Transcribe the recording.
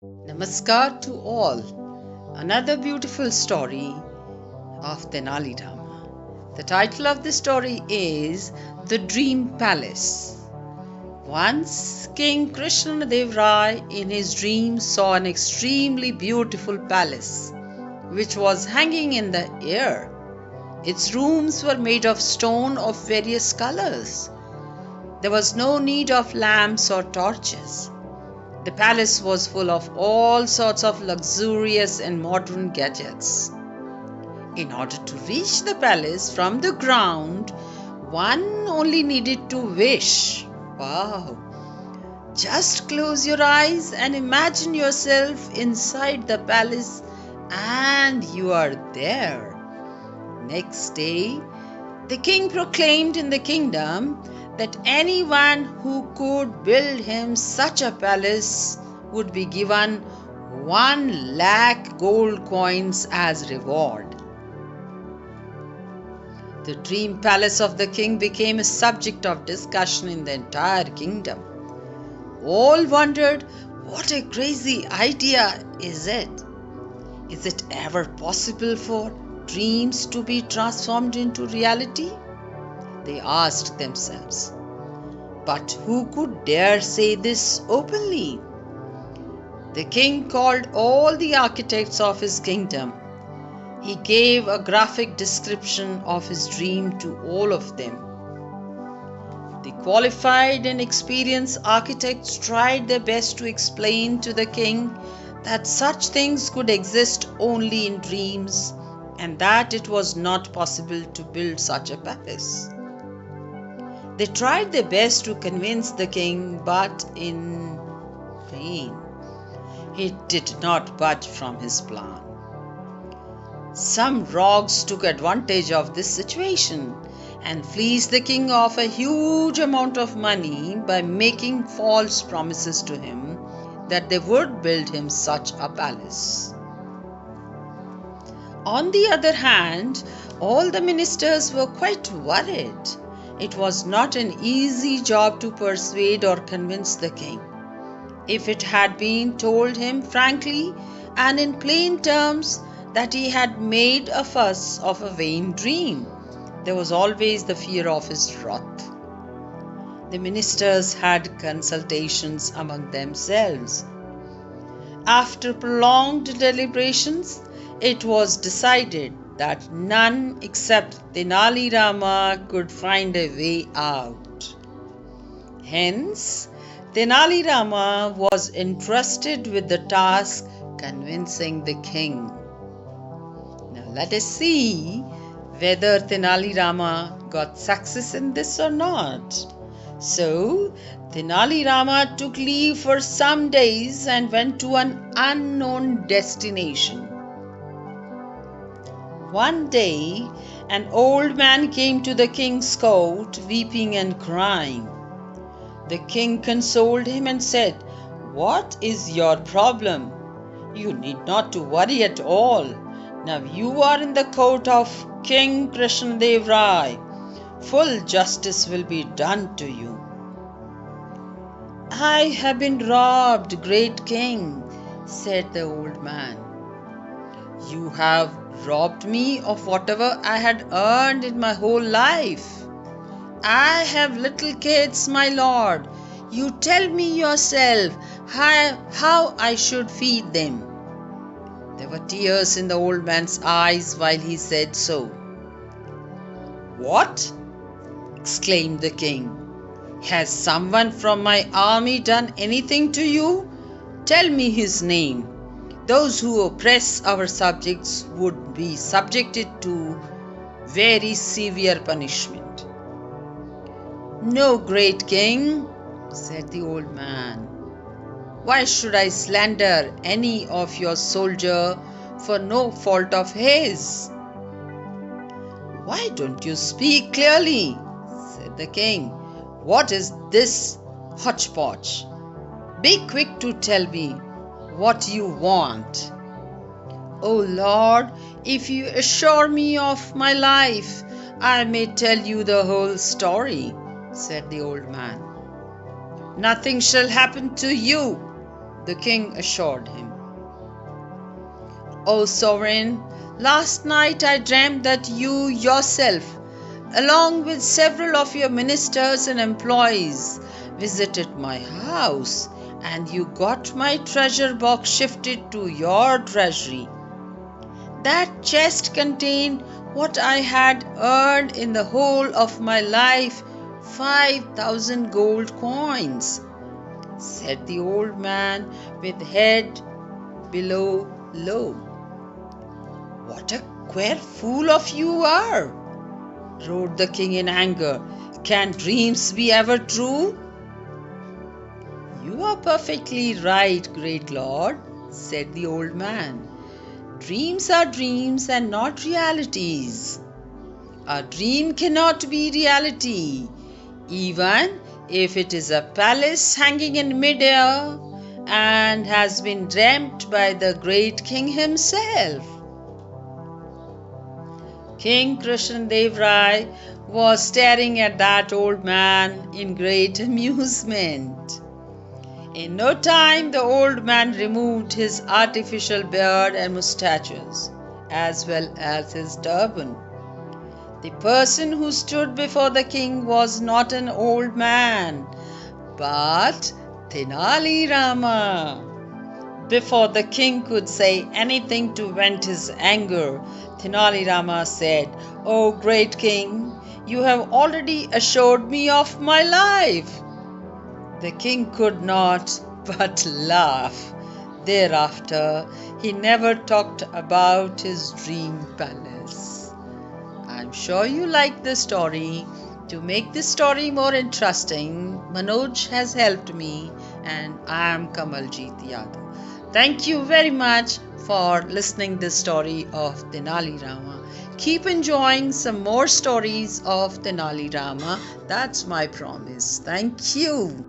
Namaskar to all. Another beautiful story of Tenali Rama. The title of the story is The Dream Palace. Once King Krishnadev Rai in his dream saw an extremely beautiful palace which was hanging in the air. Its rooms were made of stone of various colors. There was no need of lamps or torches. The palace was full of all sorts of luxurious and modern gadgets. In order to reach the palace from the ground, one only needed to wish. Wow! Just close your eyes and imagine yourself inside the palace, and you are there. Next day, the king proclaimed in the kingdom that anyone who could build him such a palace would be given 1 lakh gold coins as reward. The dream palace of the king became a subject of discussion in the entire kingdom. All wondered, what a crazy idea is it? Is it ever possible for dreams to be transformed into reality? They asked themselves. But who could dare say this openly? The king called all the architects of his kingdom. He gave a graphic description of his dream to all of them. The qualified and experienced architects tried their best to explain to the king that such things could exist only in dreams and that it was not possible to build such a palace. They tried their best to convince the king, but in vain. He did not budge from his plan. Some rogues took advantage of this situation and fleeced the king of a huge amount of money by making false promises to him that they would build him such a palace. On the other hand, all the ministers were quite worried. It was not an easy job to persuade or convince the king. If it had been told him frankly and in plain terms that he had made a fuss of a vain dream, there was always the fear of his wrath. The ministers had consultations among themselves. After prolonged deliberations, it was decided that none except Tenali Rama could find a way out. Hence, Tenali Rama was entrusted with the task convincing the king. Now let us see whether Tenali Rama got success in this or not. So, Tenali Rama took leave for some days and went to an unknown destination. One day, an old man came to the king's court, weeping and crying. The king consoled him and said, "What is your problem? You need not to worry at all. Now you are in the court of King Krishnadev Rai. Full justice will be done to you." "I have been robbed, great king," said the old man. "You have robbed me of whatever I had earned in my whole life. I have little kids, my lord. You tell me yourself how I should feed them." There were tears in the old man's eyes while he said so. "What?" exclaimed the king. "Has someone from my army done anything to you? Tell me his name. Those who oppress our subjects would be subjected to very severe punishment." "No, great king," said the old man. "Why should I slander any of your soldier for no fault of his?" "Why don't you speak clearly?" said the king. "What is this hodgepodge? Be quick to tell me what you want." "O Lord, if you assure me of my life, I may tell you the whole story," said the old man. "Nothing shall happen to you," The king assured him. "O sovereign, last night I dreamt that you yourself, along with several of your ministers and employees, visited my house, and you got my treasure box shifted to your treasury. That chest contained what I had earned in the whole of my life, 5,000 gold coins," said the old man with head below low. "What a queer fool of you are!" roared the king in anger. "Can dreams be ever true?" "You are perfectly right, great lord," said the old man. "Dreams are dreams and not realities. A dream cannot be reality, even if it is a palace hanging in midair and has been dreamt by the great king himself." King Krishnadev Rai was staring at that old man in great amusement. In no time, the old man removed his artificial beard and mustaches, as well as his turban. The person who stood before the king was not an old man, but Tenali Rama. Before the king could say anything to vent his anger, Tenali Rama said, "O great king, you have already assured me of my life." The king could not but laugh. Thereafter, he never talked about his dream palace. I'm sure you like the story. To make this story more interesting, Manoj has helped me, and I am Kamaljeet Yadav. Thank you very much for listening this story of Tenali Rama. Keep enjoying some more stories of Tenali Rama. That's my promise. Thank you.